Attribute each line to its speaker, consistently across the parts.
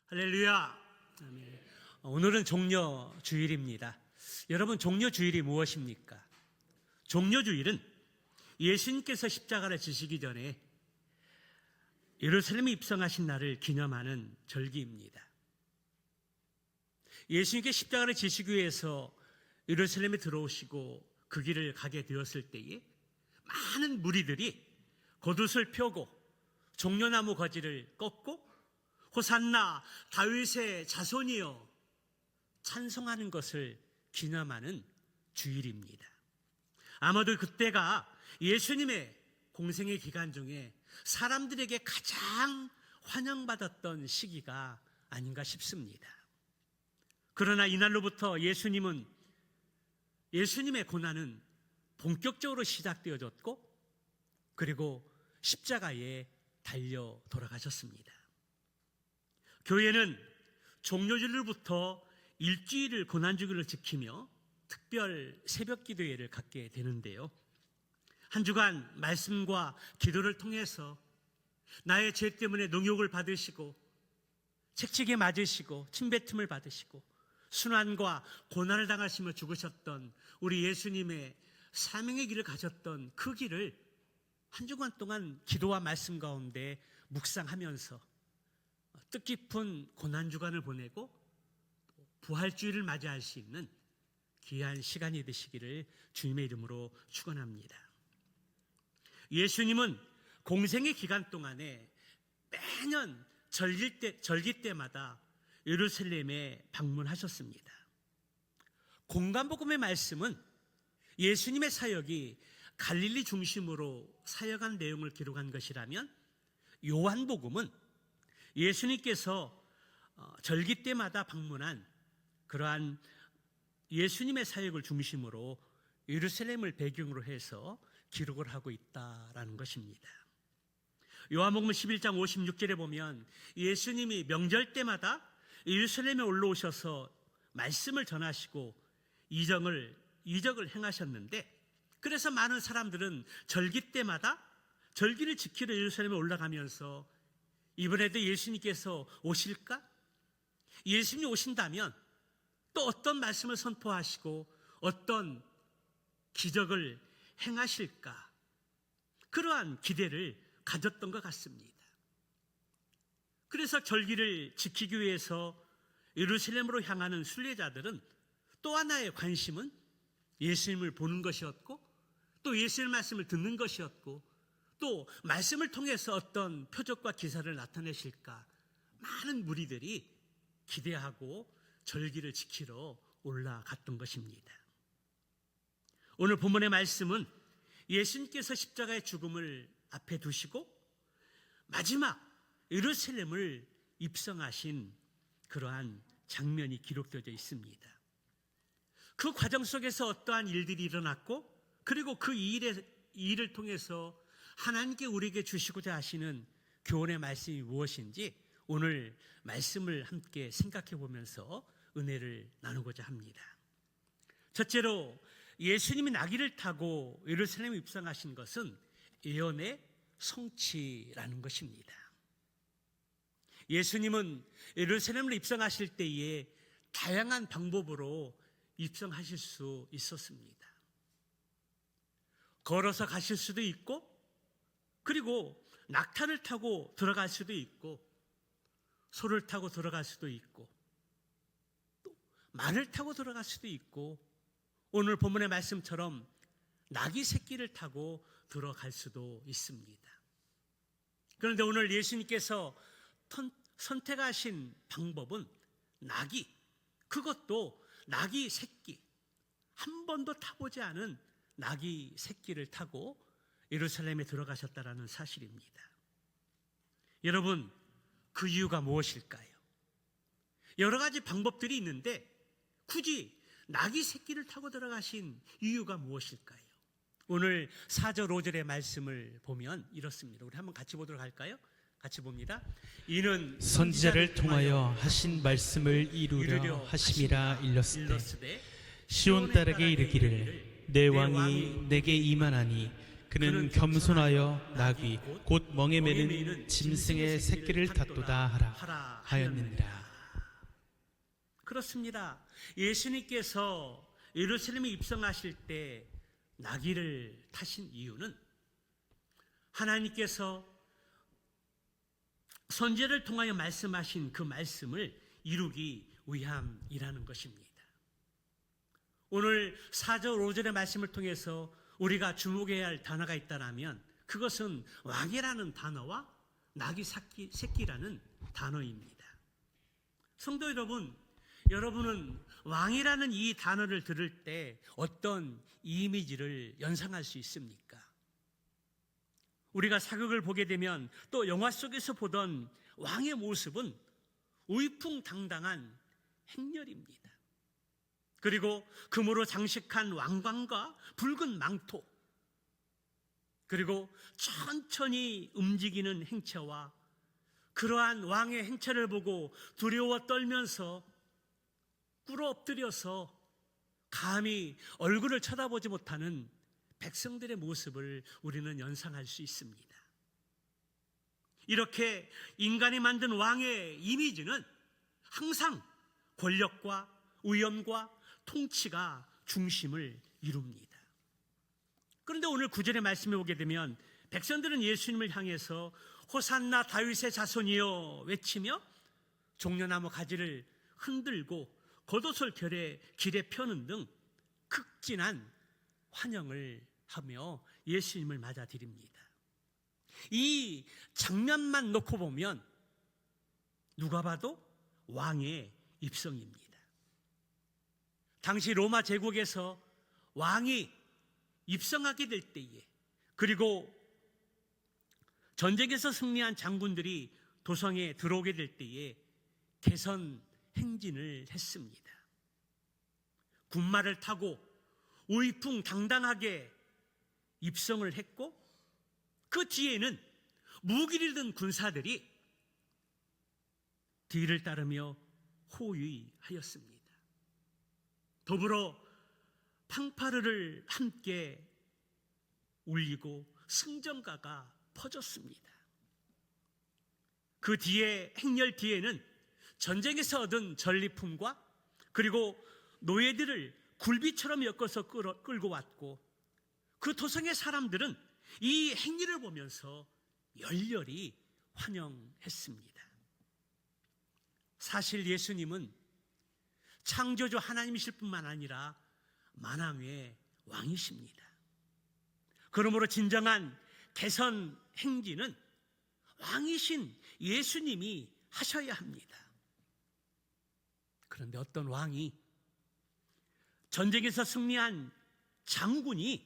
Speaker 1: 할렐루야. 아멘. 오늘은 종려주일입니다. 여러분, 종려주일이 무엇입니까? 종려주일은 예수님께서 십자가를 지시기 전에 예루살렘에 입성하신 날을 기념하는 절기입니다. 예수님께 십자가를 지시기 위해서 예루살렘에 들어오시고 그 길을 가게 되었을 때에 많은 무리들이 겉옷을 펴고 종려나무 가지를 꺾고 호산나 다윗의 자손이여 찬송하는 것을 기념하는 주일입니다. 아마도 그때가 예수님의 공생의 기간 중에 사람들에게 가장 환영받았던 시기가 아닌가 싶습니다. 그러나 이날로부터 예수님의 고난은 본격적으로 시작되어졌고, 그리고 십자가에 달려 돌아가셨습니다. 교회는 종려주일부터 일주일을 고난주기를 지키며 특별 새벽 기도회를 갖게 되는데요. 한 주간 말씀과 기도를 통해서 나의 죄 때문에 능욕을 받으시고 책찍에 맞으시고 침뱉음을 받으시고 순환과 고난을 당하시며 죽으셨던 우리 예수님의 사명의 길을 가셨던 그 길을 한 주간 동안 기도와 말씀 가운데 묵상하면서 뜻깊은 고난주간을 보내고 부활주일을 맞이할 수 있는 귀한 시간이 되시기를 주님의 이름으로 축원합니다. 예수님은 공생의 기간 동안에 매년 절기 때마다 예루살렘에 방문하셨습니다. 공간복음의 말씀은 예수님의 사역이 갈릴리 중심으로 사역한 내용을 기록한 것이라면, 요한복음은 예수님께서 절기 때마다 방문한 그러한 예수님의 사역을 중심으로 예루살렘을 배경으로 해서 기록을 하고 있다라는 것입니다. 요한복음 11장 56절에 보면 예수님이 명절 때마다 예루살렘에 올라오셔서 말씀을 전하시고 이적을 행하셨는데, 그래서 많은 사람들은 절기 때마다 절기를 지키러 예루살렘에 올라가면서 이번에도 예수님께서 오실까? 예수님이 오신다면 또 어떤 말씀을 선포하시고 어떤 기적을 행하실까? 그러한 기대를 가졌던 것 같습니다. 그래서 절기를 지키기 위해서 예루살렘으로 향하는 순례자들은 또 하나의 관심은 예수님을 보는 것이었고, 또 예수님의 말씀을 듣는 것이었고, 또 말씀을 통해서 어떤 표적과 기사를 나타내실까? 많은 무리들이 기대하고 절기를 지키러 올라갔던 것입니다. 오늘 본문의 말씀은 예수님께서 십자가의 죽음을 앞에 두시고 마지막 예루살렘을 입성하신 그러한 장면이 기록되어 있습니다. 그 과정 속에서 어떠한 일들이 일어났고, 그리고 그 일을 통해서 하나님께 우리에게 주시고자 하시는 교훈의 말씀이 무엇인지 오늘 말씀을 함께 생각해 보면서 은혜를 나누고자 합니다. 첫째로, 예수님이 나귀를 타고 예루살렘에 입성하신 것은 예언의 성취라는 것입니다. 예수님은 예루살렘으로 입성하실 때에 다양한 방법으로 입성하실 수 있었습니다. 걸어서 가실 수도 있고, 그리고 낙타를 타고 들어갈 수도 있고, 소를 타고 들어갈 수도 있고, 또 말을 타고 들어갈 수도 있고, 오늘 본문의 말씀처럼 나귀 새끼를 타고 들어갈 수도 있습니다. 그런데 오늘 예수님께서 선택하신 방법은 나귀, 그것도 나귀 새끼, 한 번도 타보지 않은 나귀 새끼를 타고 예루살렘에 들어가셨다라는 사실입니다. 여러분, 그 이유가 무엇일까요? 여러 가지 방법들이 있는데 굳이 나귀 새끼를 타고 들어가신 이유가 무엇일까요? 오늘 4절 5절의 말씀을 보면 이렇습니다. 우리 한번 같이 보도록 할까요? 같이 봅니다. 이는
Speaker 2: 선지자를 통하여 하신 말씀을 이루려 하심이라 일렀으되 시온 딸에게 이르기를 내 왕이 내게 임하나니 그는 겸손하여 나귀 곧 멍에 매는 짐승의 새끼를 탔도다 하라 하였느니라.
Speaker 1: 그렇습니다. 예수님께서 예루살렘에 입성하실 때 나귀를 타신 이유는 하나님께서 선지자를 통하여 말씀하신 그 말씀을 이루기 위함이라는 것입니다. 오늘 4절 5절의 말씀을 통해서 우리가 주목해야 할 단어가 있다면 그것은 왕이라는 단어와 나귀 새끼라는 단어입니다. 성도 여러분, 여러분은 왕이라는 이 단어를 들을 때 어떤 이미지를 연상할 수 있습니까? 우리가 사극을 보게 되면 또 영화 속에서 보던 왕의 모습은 우이풍당당한 행렬입니다. 그리고 금으로 장식한 왕관과 붉은 망토, 그리고 천천히 움직이는 행처와 그러한 왕의 행처를 보고 두려워 떨면서 꿇어 엎드려서 감히 얼굴을 쳐다보지 못하는 백성들의 모습을 우리는 연상할 수 있습니다. 이렇게 인간이 만든 왕의 이미지는 항상 권력과 위엄과 통치가 중심을 이룹니다. 그런데 오늘 9절의 말씀에 오게 되면 백성들은 예수님을 향해서 호산나 다윗의 자손이여 외치며 종려나무 가지를 흔들고 겉옷을 길에 펴는 등 극진한 환영을 하며 예수님을 맞아들입니다. 이 장면만 놓고 보면 누가 봐도 왕의 입성입니다. 당시 로마 제국에서 왕이 입성하게 될 때에, 그리고 전쟁에서 승리한 장군들이 도성에 들어오게 될 때에 개선 행진을 했습니다. 군마를 타고 우이풍당당하게 입성을 했고, 그 뒤에는 무기를 든 군사들이 뒤를 따르며 호위하였습니다. 더불어 팡파르를 함께 울리고 승전가가 퍼졌습니다. 그 뒤에 행렬 뒤에는 전쟁에서 얻은 전리품과 그리고 노예들을 굴비처럼 엮어서 끌고 왔고, 그 도성의 사람들은 이 행위를 보면서 열렬히 환영했습니다. 사실 예수님은 창조주 하나님이실 뿐만 아니라 만왕의 왕이십니다. 그러므로 진정한 개선 행진은 왕이신 예수님이 하셔야 합니다. 그런데 어떤 왕이, 전쟁에서 승리한 장군이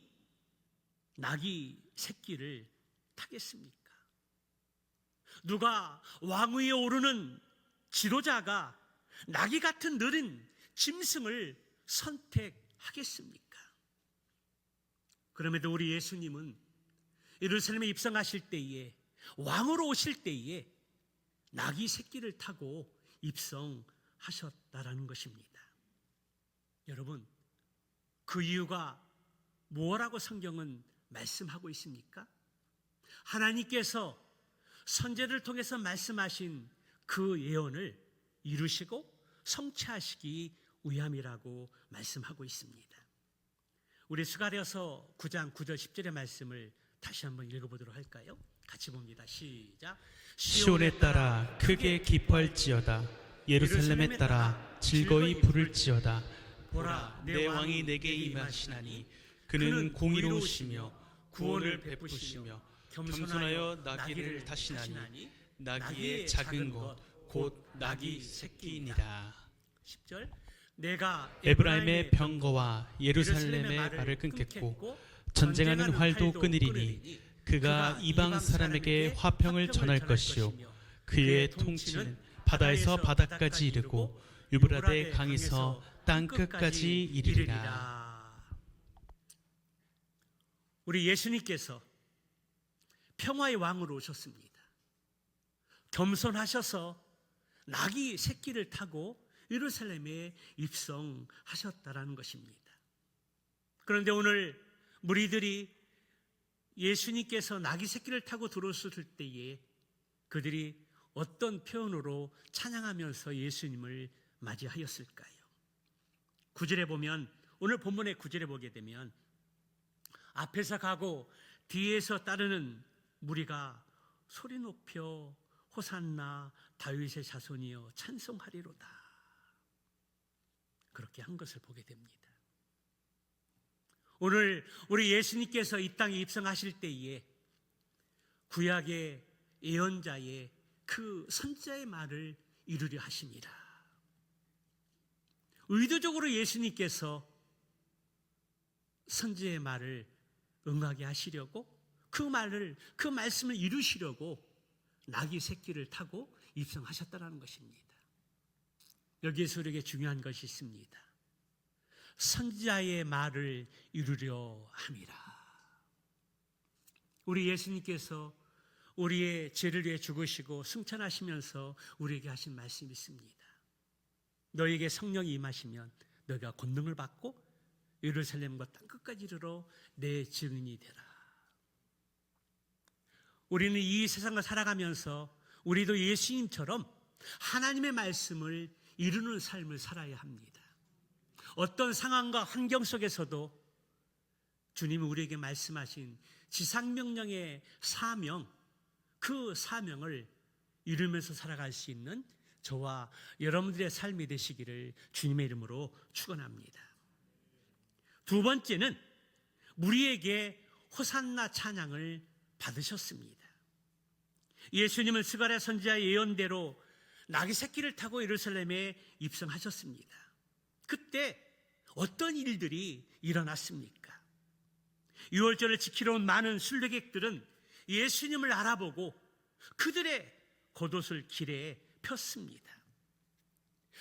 Speaker 1: 나귀 새끼를 타겠습니까? 누가 왕위에 오르는 지도자가 나귀 같은 느린 짐승을 선택하겠습니까? 그럼에도 우리 예수님은 예루살렘에 입성하실 때에, 왕으로 오실 때에 나귀 새끼를 타고 입성하셨다라는 것입니다. 여러분, 그 이유가 뭐라고 성경은 말씀하고 있습니까? 하나님께서 선지자를 통해서 말씀하신 그 예언을 이루시고 성취하시기 위함이라고 말씀하고 있습니다. 우리 스가랴서 9장 9절 10절의 말씀을 다시 한번 읽어보도록 할까요? 같이 봅니다. 시작.
Speaker 2: 시온에 따라 크게 기뻐할지어다. 예루살렘에 따라 즐거이 부를지어다. 보라, 내 왕이 내게 임하시나니 그는 공의로우시며 구원을 베푸시며 겸손하여 나귀를 타시나니 나귀의 작은 것 곧 나귀 새끼이니라.
Speaker 1: 10절. 내가
Speaker 2: 에브라임의 병거와 예루살렘의 말을 끊겠고 전쟁하는 활도 끊으리니 그가 이방 사람에게 화평을 전할 것이요 그의 통치는 바다에서 바다까지 이르고 유브라데 강에서 땅 끝까지 이르리라.
Speaker 1: 우리 예수님께서 평화의 왕으로 오셨습니다. 겸손하셔서 나귀 새끼를 타고 예루살렘에 입성하셨다라는 것입니다. 그런데 오늘 무리들이 예수님께서 나귀 새끼를 타고 들어오셨을 때에 그들이 어떤 표현으로 찬양하면서 예수님을 맞이하였을까요? 9절에 보면, 오늘 본문의 9절에 보게 되면 앞에서 가고 뒤에서 따르는 무리가 소리 높여 호산나 다윗의 자손이여 찬송하리로다, 그렇게 한 것을 보게 됩니다. 오늘 우리 예수님께서 이 땅에 입성하실 때에 구약의 예언자의 그 선지자의 말을 이루려 하십니다. 의도적으로 예수님께서 선지자의 말을 응하게 하시려고 그 말씀을 이루시려고 나귀 새끼를 타고 입성하셨다는 것입니다. 여기에서 우리에게 중요한 것이 있습니다. 선지자의 말을 이루려 함이라. 우리 예수님께서 우리의 죄를 위해 죽으시고 승천하시면서 우리에게 하신 말씀이 있습니다. 너에게 성령이 임하시면 너희가 권능을 받고 예루살렘과 땅끝까지 이르러 내 증인이 되라. 우리는 이 세상을 살아가면서 우리도 예수님처럼 하나님의 말씀을 이루는 삶을 살아야 합니다. 어떤 상황과 환경 속에서도 주님이 우리에게 말씀하신 지상명령의 사명, 그 사명을 이루면서 살아갈 수 있는 저와 여러분들의 삶이 되시기를 주님의 이름으로 축원합니다. 두 번째는 우리에게 호산나 찬양을 받으셨습니다. 예수님은 스가랴 선지자의 예언대로 나귀 새끼를 타고 예루살렘에 입성하셨습니다. 그때 어떤 일들이 일어났습니까? 유월절을 지키러 온 많은 순례객들은 예수님을 알아보고 그들의 겉옷을 길에 폈습니다.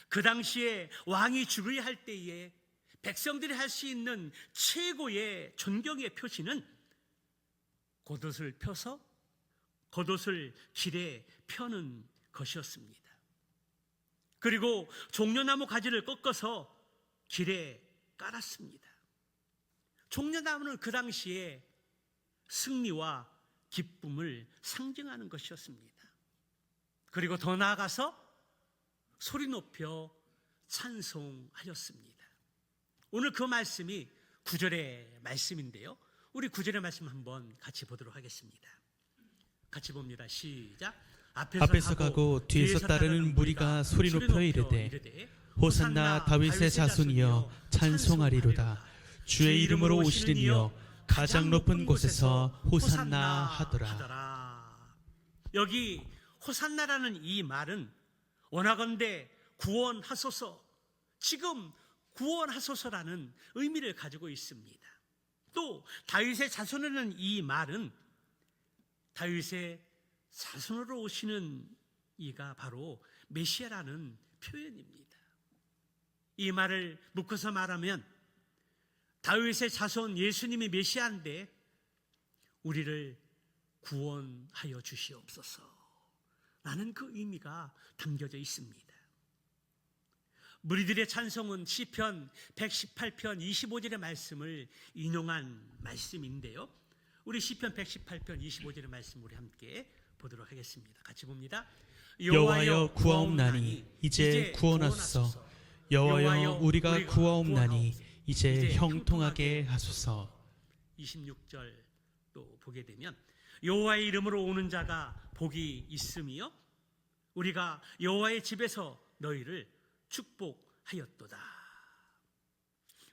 Speaker 1: 그 당시에 왕이 죽어야 할 때에 백성들이 할 수 있는 최고의 존경의 표시는 겉옷을 펴서 겉옷을 길에 펴는 것이었습니다. 그리고 종려나무 가지를 꺾어서 길에 깔았습니다. 종려나무는 그 당시에 승리와 기쁨을 상징하는 것이었습니다. 그리고 더 나아가서 소리 높여 찬송하였습니다. 오늘 그 말씀이 9절의 말씀인데요. 우리 9절의 말씀 한번 같이 보도록 하겠습니다. 같이 봅니다. 시작.
Speaker 2: 앞에서 가고 뒤에서 따르는 무리가 소리 높여 이르되 호산나 다윗의 자손이여 찬송하리로다. 주의 이름으로 오시는 이여 가장 높은 곳에서 호산나 하더라.
Speaker 1: 여기 호산나라는 이 말은 원하건대 구원하소서, 지금 구원하소서라는 의미를 가지고 있습니다. 또 다윗의 자손이라는 이 말은 다윗의 자손으로 오시는 이가 바로 메시아라는 표현입니다. 이 말을 묶어서 말하면 다윗의 자손 예수님이 메시아인데 우리를 구원하여 주시옵소서 라는 그 의미가 담겨져 있습니다. 무리들의 찬송은 시편 118편 25절의 말씀을 인용한 말씀인데요. 우리 시편 118편 25절의 말씀 우리 함께 보도록 하겠습니다. 같이 봅니다.
Speaker 2: 여호와여 구하옵나니 이제 구원하소서. 여호와여 우리가 구하옵나니 이제 형통하게 하소서.
Speaker 1: 26절 또 보게 되면 여호와의 이름으로 오는 자가 복이 있으며 우리가 여호와의 집에서 너희를 축복하였도다.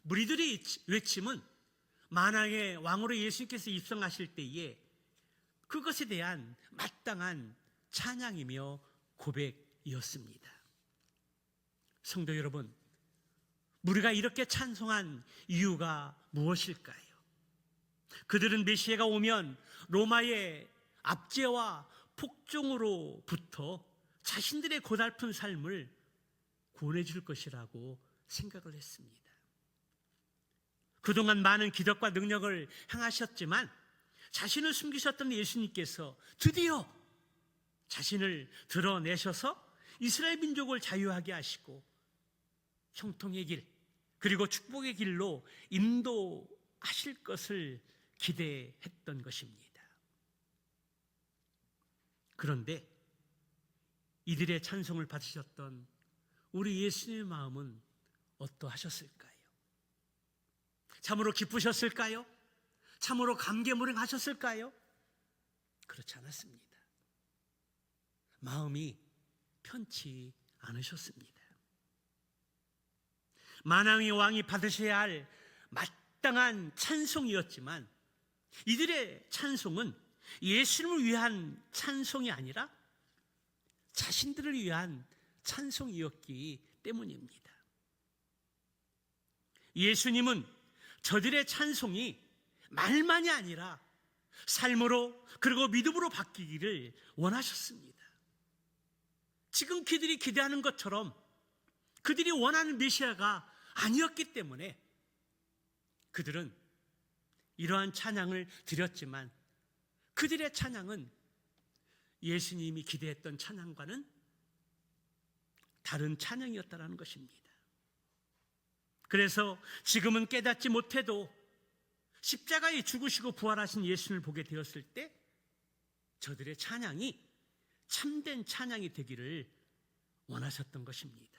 Speaker 1: 무리들의 외침은 만왕의 왕으로 예수님께서 입성하실 때에 그것에 대한 마땅한 찬양이며 고백이었습니다. 성도 여러분, 우리가 이렇게 찬송한 이유가 무엇일까요? 그들은 메시아가 오면 로마의 압제와 폭정으로부터 자신들의 고달픈 삶을 구원해 줄 것이라고 생각을 했습니다. 그동안 많은 기적과 능력을 행하셨지만 자신을 숨기셨던 예수님께서 드디어 자신을 드러내셔서 이스라엘 민족을 자유하게 하시고 형통의 길 그리고 축복의 길로 인도하실 것을 기대했던 것입니다. 그런데 이들의 찬송을 받으셨던 우리 예수님의 마음은 어떠하셨을까요? 참으로 기쁘셨을까요? 참으로 감개무량하셨을까요? 그렇지 않았습니다. 마음이 편치 않으셨습니다. 만왕의 왕이 받으셔야 할 마땅한 찬송이었지만 이들의 찬송은 예수님을 위한 찬송이 아니라 자신들을 위한 찬송이었기 때문입니다. 예수님은 저들의 찬송이 말만이 아니라 삶으로 그리고 믿음으로 바뀌기를 원하셨습니다. 지금 그들이 기대하는 것처럼 그들이 원하는 메시아가 아니었기 때문에 그들은 이러한 찬양을 드렸지만 그들의 찬양은 예수님이 기대했던 찬양과는 다른 찬양이었다는 것입니다. 그래서 지금은 깨닫지 못해도 십자가에 죽으시고 부활하신 예수님을 보게 되었을 때 저들의 찬양이 참된 찬양이 되기를 원하셨던 것입니다.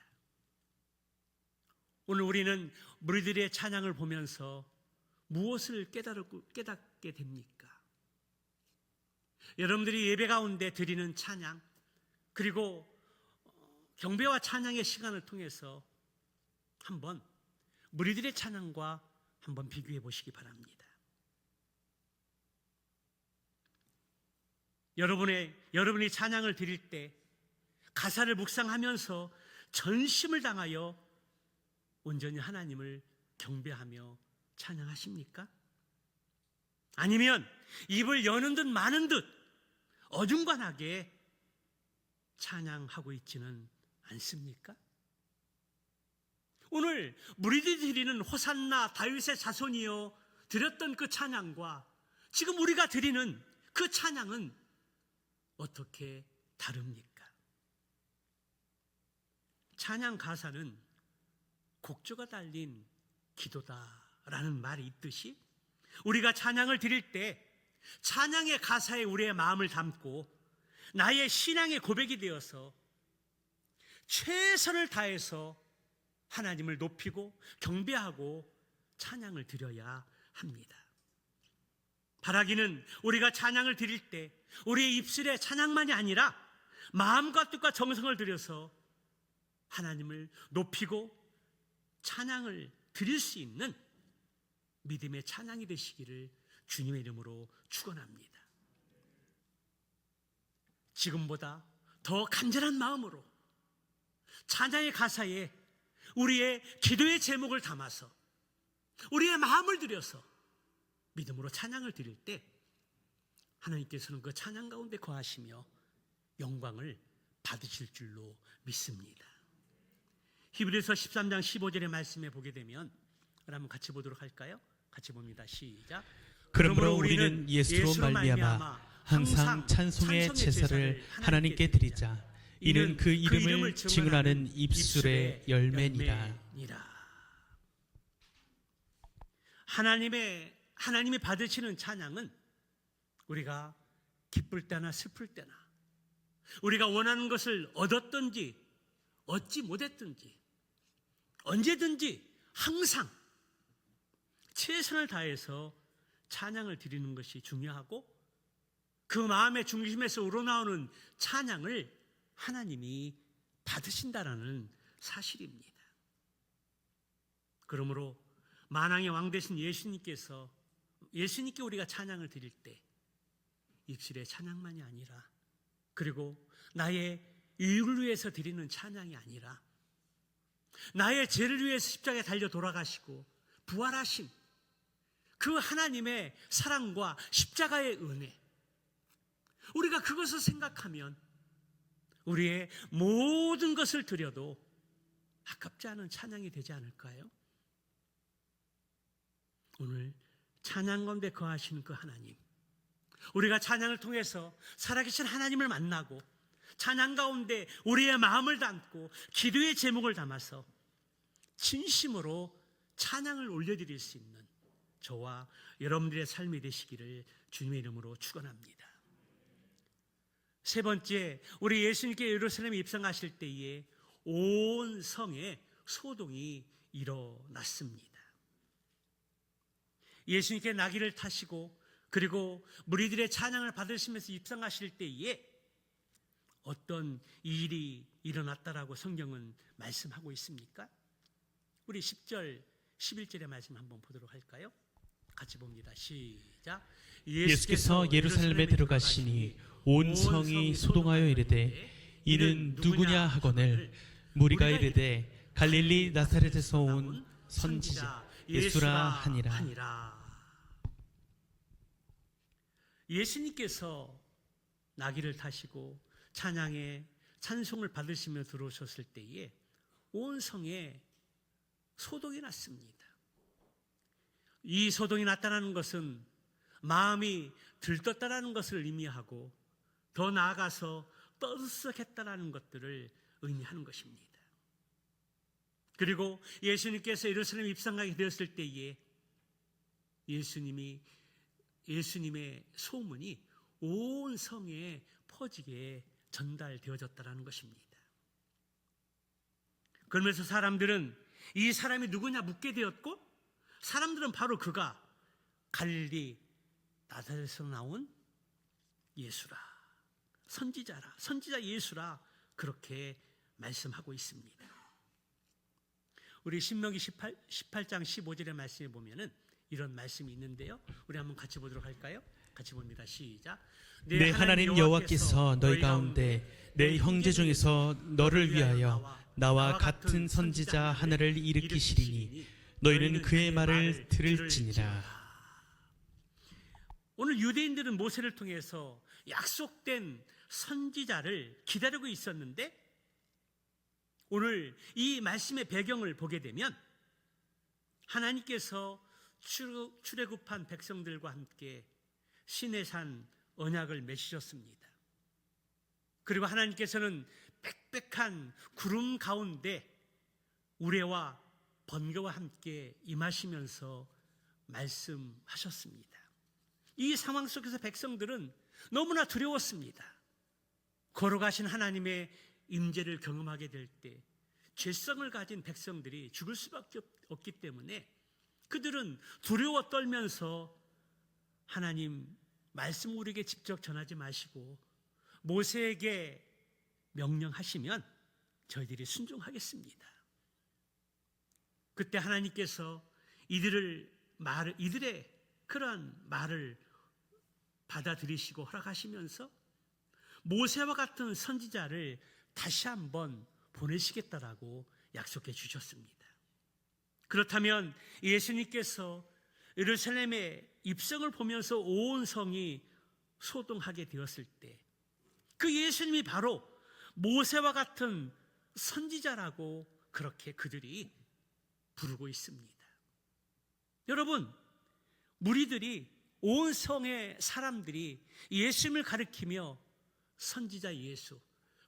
Speaker 1: 오늘 우리는 무리들의 찬양을 보면서 무엇을 깨닫게 됩니까? 여러분들이 예배 가운데 드리는 찬양, 그리고 경배와 찬양의 시간을 통해서 한번 무리들의 찬양과 한번 비교해 보시기 바랍니다. 여러분이 찬양을 드릴 때 가사를 묵상하면서 전심을 당하여 온전히 하나님을 경배하며 찬양하십니까? 아니면 입을 여는 듯 마는 듯 어중간하게 찬양하고 있지는 않습니까? 오늘 무리들이 드리는 호산나 다윗의 자손이여 드렸던 그 찬양과 지금 우리가 드리는 그 찬양은 어떻게 다릅니까? 찬양 가사는 곡조가 달린 기도다라는 말이 있듯이 우리가 찬양을 드릴 때 찬양의 가사에 우리의 마음을 담고 나의 신앙의 고백이 되어서 최선을 다해서 하나님을 높이고 경배하고 찬양을 드려야 합니다. 바라기는 우리가 찬양을 드릴 때 우리의 입술에 찬양만이 아니라 마음과 뜻과 정성을 들여서 하나님을 높이고 찬양을 드릴 수 있는 믿음의 찬양이 되시기를 주님의 이름으로 축원합니다. 지금보다 더 간절한 마음으로 찬양의 가사에 우리의 기도의 제목을 담아서 우리의 마음을 들여서 믿음으로 찬양을 드릴 때 하나님께서는 그 찬양 가운데 거하시며 영광을 받으실 줄로 믿습니다. 히브리서 13장 15절의 말씀에 보게 되면 한번 같이 보도록 할까요? 같이 봅니다. 시작.
Speaker 2: 그러므로 우리는 예수로 말미암아 항상 찬송의 제사를 하나님께 드리자. 이는 그 이름을 증언하는 입술의 열매니라.
Speaker 1: 하나님이 받으시는 찬양은 우리가 기쁠 때나 슬플 때나 우리가 원하는 것을 얻었든지 얻지 못했든지 언제든지 항상 최선을 다해서 찬양을 드리는 것이 중요하고 그 마음의 중심에서 우러나오는 찬양을 하나님이 받으신다라는 사실입니다. 그러므로 만왕의 왕 되신 예수님께 우리가 찬양을 드릴 때 입술의 찬양만이 아니라 그리고 나의 유익을 위해서 드리는 찬양이 아니라 나의 죄를 위해서 십자가에 달려 돌아가시고 부활하신 그 하나님의 사랑과 십자가의 은혜, 우리가 그것을 생각하면 우리의 모든 것을 드려도 아깝지 않은 찬양이 되지 않을까요? 오늘 찬양 가운데 거하시는 그 하나님, 우리가 찬양을 통해서 살아계신 하나님을 만나고 찬양 가운데 우리의 마음을 담고 기도의 제목을 담아서 진심으로 찬양을 올려드릴 수 있는 저와 여러분들의 삶이 되시기를 주님의 이름으로 축원합니다. 세 번째, 우리 예수님께 예루살렘에 입성하실 때에 온 성에 소동이 일어났습니다. 예수님께 나귀를 타시고 그리고 무리들의 찬양을 받으시면서 입성하실 때에 어떤 일이 일어났다라고 성경은 말씀하고 있습니까? 우리 10절, 11절의 말씀 한번 보도록 할까요? 같이 봅니다. 시작.
Speaker 2: 예수께서 예루살렘에 들어가시니 온 성이 소동하여 이르되 이는 누구냐 하거늘 무리가 이르되 갈릴리 나사렛에서 온 선지자 예수라 하니라.
Speaker 1: 예수님께서 나귀를 타시고 찬양의 찬송을 받으시며 들어오셨을 때에 온 성에 소동이 났습니다. 이 소동이 났다는 것은 마음이 들떴다는 것을 의미하고 더 나아가서 떠들썩했다는 것들을 의미하는 것입니다. 그리고 예수님께서 예루살렘에 입성하게 되었을 때에 예수님의 소문이 온 성에 퍼지게 전달되어졌다는 것입니다. 그러면서 사람들은 이 사람이 누구냐 묻게 되었고, 사람들은 바로 그가 갈릴리 나사렛에서 나온 예수라, 선지자라, 선지자 예수라, 그렇게 말씀하고 있습니다. 우리 신명기 18장 15절의 말씀에 보면은 이런 말씀이 있는데요, 우리 한번 같이 보도록 할까요? 같이 봅니다. 시작.
Speaker 2: 내 하나님 여호와께서 너희 가운데 내 형제 중에서 너를 위하여 나와 같은 선지자 하나를 일으키시리니 너희는 그의 말을 들을지니라.
Speaker 1: 오늘 유대인들은 모세를 통해서 약속된 선지자를 기다리고 있었는데, 오늘 이 말씀의 배경을 보게 되면 하나님께서 출애굽한 백성들과 함께 시내산 언약을 맺으셨습니다. 그리고 하나님께서는 빽빽한 구름 가운데 우레와 번개와 함께 임하시면서 말씀하셨습니다. 이 상황 속에서 백성들은 너무나 두려웠습니다. 걸어가신 하나님의 임재를 경험하게 될 때 죄성을 가진 백성들이 죽을 수밖에 없기 때문에 그들은 두려워 떨면서 하나님 말씀 우리에게 직접 전하지 마시고 모세에게 명령하시면 저희들이 순종하겠습니다. 그때 하나님께서 이들의 그러한 말을 받아들이시고 허락하시면서 모세와 같은 선지자를 다시 한번 보내시겠다라고 약속해 주셨습니다. 그렇다면 예수님께서 예루살렘의 입성을 보면서 온 성이 소동하게 되었을 때 그 예수님이 바로 모세와 같은 선지자라고 그렇게 그들이 부르고 있습니다. 여러분, 무리들이, 온 성의 사람들이 예수님을 가리키며 선지자 예수,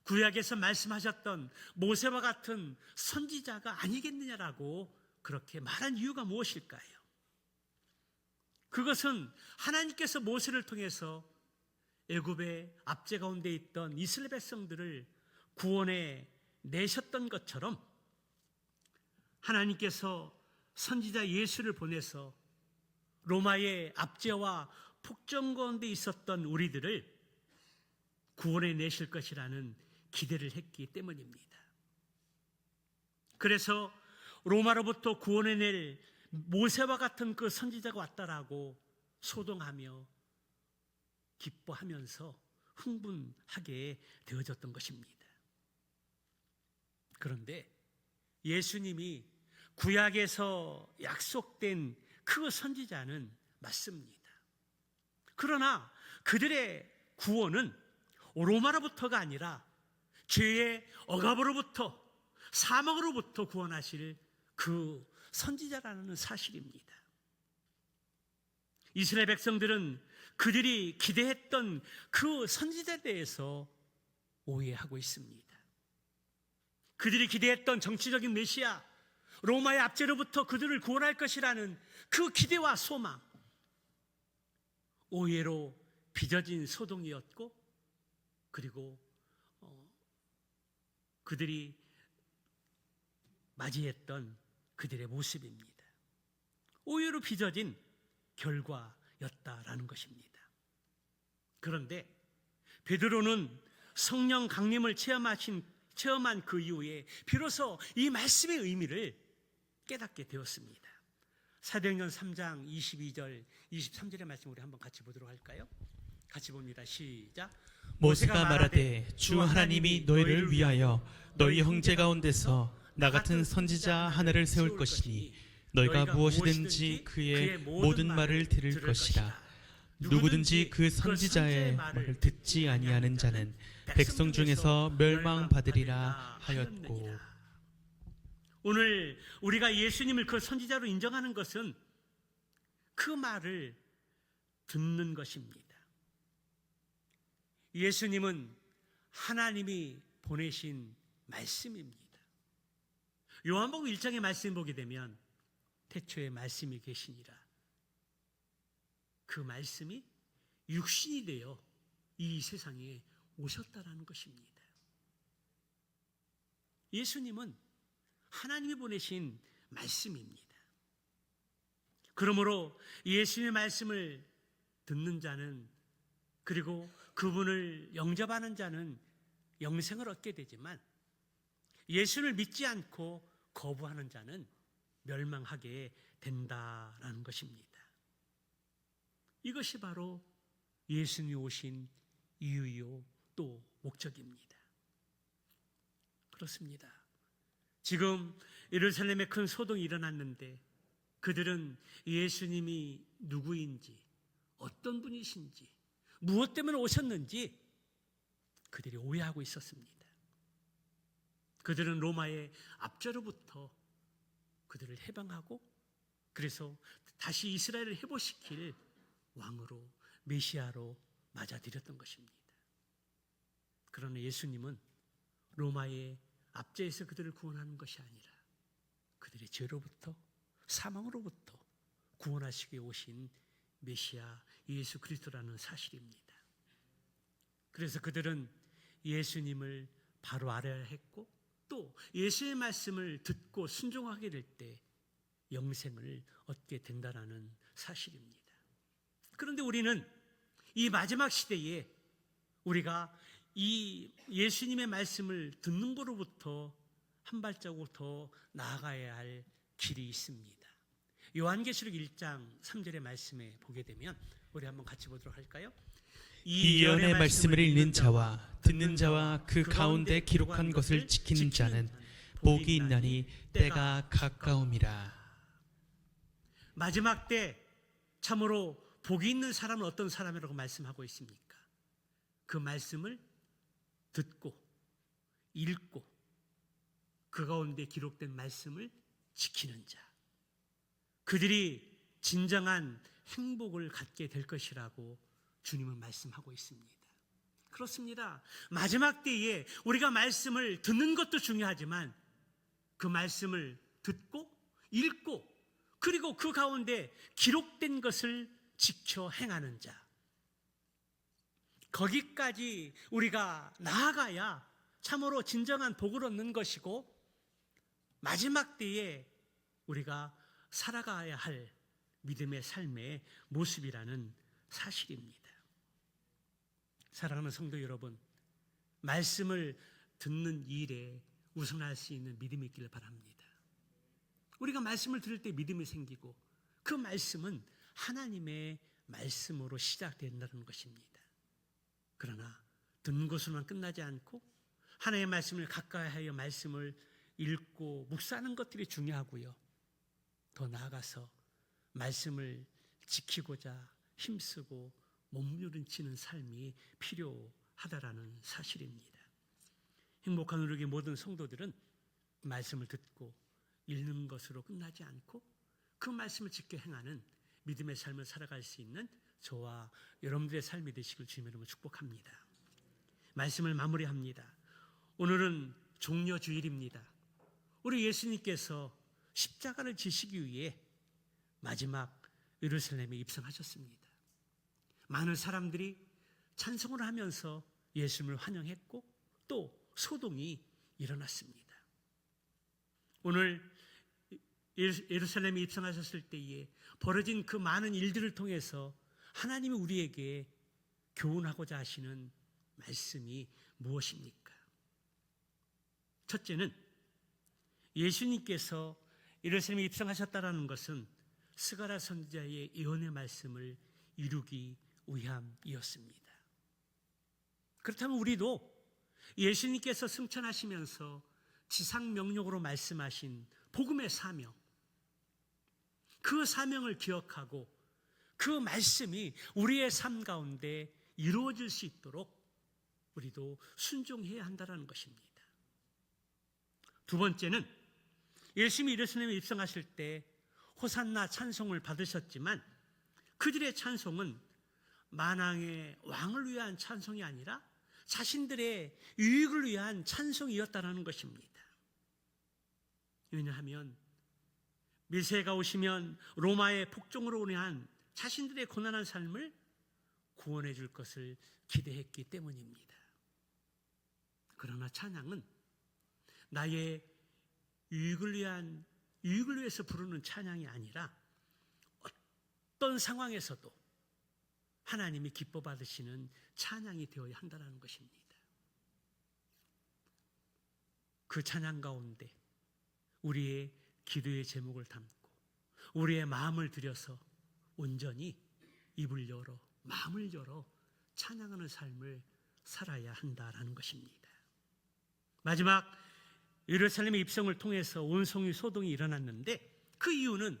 Speaker 1: 구약에서 말씀하셨던 모세와 같은 선지자가 아니겠느냐라고 그렇게 말한 이유가 무엇일까요? 그것은 하나님께서 모세를 통해서 애굽의 압제 가운데 있던 이스라엘 백성들을 구원해 내셨던 것처럼 하나님께서 선지자 예수를 보내서 로마의 압제와 폭정 가운데 있었던 우리들을 구원해 내실 것이라는 기대를 했기 때문입니다. 그래서 로마로부터 구원해 낼 모세와 같은 그 선지자가 왔다라고 소동하며 기뻐하면서 흥분하게 되어졌던 것입니다. 그런데 예수님이 구약에서 약속된 그 선지자는 맞습니다. 그러나 그들의 구원은 로마로부터가 아니라 죄의 억압으로부터, 사망으로부터 구원하실 그 선지자라는 사실입니다. 이스라엘 백성들은 그들이 기대했던 그 선지자에 대해서 오해하고 있습니다. 그들이 기대했던 정치적인 메시아, 로마의 압제로부터 그들을 구원할 것이라는 그 기대와 소망, 오해로 빚어진 소동이었고, 그리고 그들이 맞이했던 그들의 모습입니다. 오해로 빚어진 결과였다라는 것입니다. 그런데 베드로는 성령 강림을 체험한 그 이후에 비로소 이 말씀의 의미를 깨닫게 되었습니다. 사도행전 3장 22절, 23절의 말씀 우리 한번 같이 보도록 할까요? 같이 봅니다. 시작.
Speaker 2: 모세가 말하되 주 하나님이 너희를 위하여 너희 형제 가운데서 나 같은 선지자 하나를 세울 것이니 너희가 무엇이든지 그의 모든 말을 들을 것이라. 누구든지 그 선지자의 말을 듣지 아니하는 자는 백성 중에서 멸망받으리라 하였고.
Speaker 1: 오늘 우리가 예수님을 그 선지자로 인정하는 것은 그 말을 듣는 것입니다. 예수님은 하나님이 보내신 말씀입니다. 요한복음 1장의 말씀 보게 되면 태초에 말씀이 계시니라. 그 말씀이 육신이 되어 이 세상에 오셨다라는 것입니다. 예수님은 하나님이 보내신 말씀입니다. 그러므로 예수님의 말씀을 듣는 자는, 그리고 그분을 영접하는 자는 영생을 얻게 되지만, 예수를 믿지 않고 거부하는 자는 멸망하게 된다라는 것입니다. 이것이 바로 예수님이 오신 이유요 또 목적입니다. 그렇습니다. 지금 예루살렘에 큰 소동이 일어났는데 그들은 예수님이 누구인지, 어떤 분이신지, 무엇 때문에 오셨는지 그들이 오해하고 있었습니다. 그들은 로마의 압제로부터 그들을 해방하고, 그래서 다시 이스라엘을 회복시킬 왕으로, 메시아로 맞아들였던 것입니다. 그러나 예수님은 로마의 압제에서 그들을 구원하는 것이 아니라 그들의 죄로부터, 사망으로부터 구원하시기 오신 메시아 예수 그리스도라는 사실입니다. 그래서 그들은 예수님을 바로 알아야 했고, 또 예수의 말씀을 듣고 순종하게 될 때 영생을 얻게 된다는 사실입니다. 그런데 우리는 이 마지막 시대에 우리가 이 예수님의 말씀을 듣는 것으로부터 한 발자국 더 나아가야 할 길이 있습니다. 요한계시록 1장 3절의 말씀에 보게 되면 우리 한번 같이 보도록 할까요?
Speaker 2: 이 예언의 말씀을 읽는 자와 듣는 자와 그 가운데 기록한 것을 지키는 자는 복이 있나니 때가 가까움이라.
Speaker 1: 마지막 때 참으로 복이 있는 사람은 어떤 사람이라고 말씀하고 있습니까? 그 말씀을 듣고 읽고 그 가운데 기록된 말씀을 지키는 자, 그들이 진정한 행복을 갖게 될 것이라고 주님은 말씀하고 있습니다. 그렇습니다. 마지막 때에 우리가 말씀을 듣는 것도 중요하지만 그 말씀을 듣고 읽고 그리고 그 가운데 기록된 것을 지켜 행하는 자, 거기까지 우리가 나아가야 참으로 진정한 복을 얻는 것이고 마지막 때에 우리가 살아가야 할 믿음의 삶의 모습이라는 사실입니다. 사랑하는 성도 여러분, 말씀을 듣는 일에 우선할 수 있는 믿음이 있기를 바랍니다. 우리가 말씀을 들을 때 믿음이 생기고 그 말씀은 하나님의 말씀으로 시작된다는 것입니다. 그러나 듣는 것으로만 끝나지 않고 하나님의 말씀을 가까이 하여 말씀을 읽고 묵상하는 것들이 중요하고요. 더 나아가서 말씀을 지키고자 힘쓰고 몸부림치는 삶이 필요하다라는 사실입니다. 행복한 우리의 모든 성도들은 말씀을 듣고 읽는 것으로 끝나지 않고 그 말씀을 지켜 행하는 믿음의 삶을 살아갈 수 있는 저와 여러분들의 삶이 되시길 주님의 이름으로 축복합니다. 말씀을 마무리합니다. 오늘은 종려주일입니다. 우리 예수님께서 십자가를 지시기 위해 마지막 예루살렘에 입성하셨습니다. 많은 사람들이 찬송을 하면서 예수님을 환영했고 또 소동이 일어났습니다. 오늘 예루살렘에 입성하셨을 때에 벌어진 그 많은 일들을 통해서 하나님이 우리에게 교훈하고자 하시는 말씀이 무엇입니까? 첫째는 예수님께서 예루살렘에 입성하셨다는 것은 스가랴 선지자의 예언의 말씀을 이루기 위함이었습니다. 그렇다면 우리도 예수님께서 승천하시면서 지상 명령으로 말씀하신 복음의 사명, 그 사명을 기억하고 그 말씀이 우리의 삶 가운데 이루어질 수 있도록 우리도 순종해야 한다는 것입니다. 두 번째는 예수님이 예루살렘에 입성하실 때 호산나 찬송을 받으셨지만 그들의 찬송은 만왕의 왕을 위한 찬송이 아니라 자신들의 유익을 위한 찬송이었다는 것입니다. 왜냐하면 메시아가 오시면 로마의 폭정으로 인한 자신들의 고난한 삶을 구원해 줄 것을 기대했기 때문입니다. 그러나 찬양은 나의 유익을 위해서 부르는 찬양이 아니라 어떤 상황에서도 하나님이 기뻐 받으시는 찬양이 되어야 한다는 것입니다. 그 찬양 가운데 우리의 기도의 제목을 담고 우리의 마음을 들여서 온전히 입을 열어 마음을 열어 찬양하는 삶을 살아야 한다라는 것입니다. 마지막 예루살렘의 입성을 통해서 온송이 소동이 일어났는데 그 이유는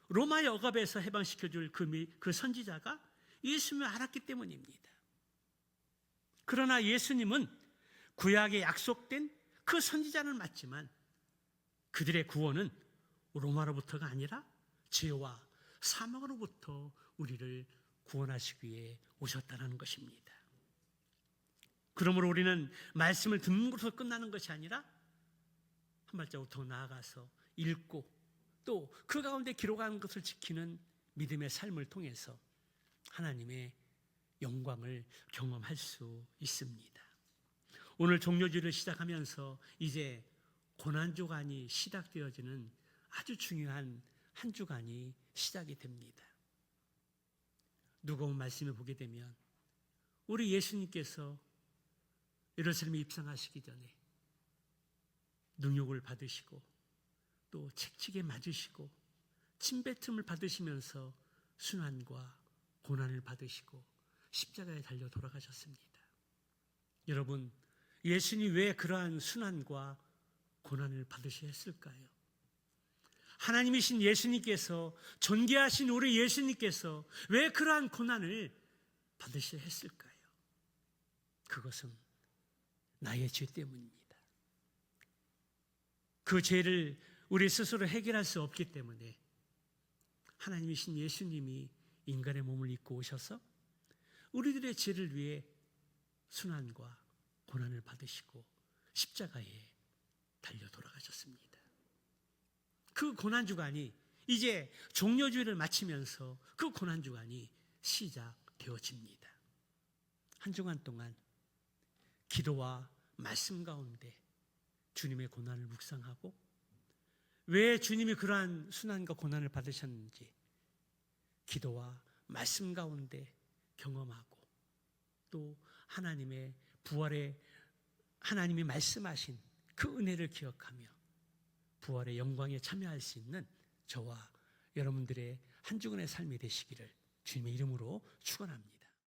Speaker 1: 로마의 억압에서 해방시켜줄 그 선지자가 예수님을 알았기 때문입니다. 그러나 예수님은 구약에 약속된 그 선지자는 맞지만 그들의 구원은 로마로부터가 아니라 죄와 사망으로부터 우리를 구원하시기 위해 오셨다는 것입니다. 그러므로 우리는 말씀을 듣는 것으로 끝나는 것이 아니라 한 발자국 더 나아가서 읽고 또 그 가운데 기록한 것을 지키는 믿음의 삶을 통해서 하나님의 영광을 경험할 수 있습니다. 오늘 종료주를 시작하면서 이제 고난주간이 시작되어지는 아주 중요한 한 주간이 시작이 됩니다. 누가복음 말씀을 보게 되면 우리 예수님께서 예루살렘에 입성하시기 전에 능욕을 받으시고 또 책찍에 맞으시고 침뱉음을 받으시면서 순환과 고난을 받으시고 십자가에 달려 돌아가셨습니다. 여러분, 예수님이 왜 그러한 순환과 고난을 받으셔야 했을까요? 하나님이신 예수님께서, 존귀하신 우리 예수님께서 왜 그러한 고난을 받으셔야 했을까요? 그것은 나의 죄 때문입니다. 그 죄를 우리 스스로 해결할 수 없기 때문에 하나님이신 예수님이 인간의 몸을 입고 오셔서 우리들의 죄를 위해 순환과 고난을 받으시고 십자가에 달려 돌아가셨습니다. 그 고난주간이 이제 종료주일을 마치면서 그 고난주간이 시작되어집니다. 한 주간 동안 기도와 말씀 가운데 주님의 고난을 묵상하고 왜 주님이 그러한 순환과 고난을 받으셨는지 기도와 말씀 가운데 경험하고 또 하나님의 부활의 하나님이 말씀하신 그 은혜를 기억하며 부활의 영광에 참여할 수 있는 저와 여러분들의 한 주간의 삶이 되시기를 주님의 이름으로 축원합니다.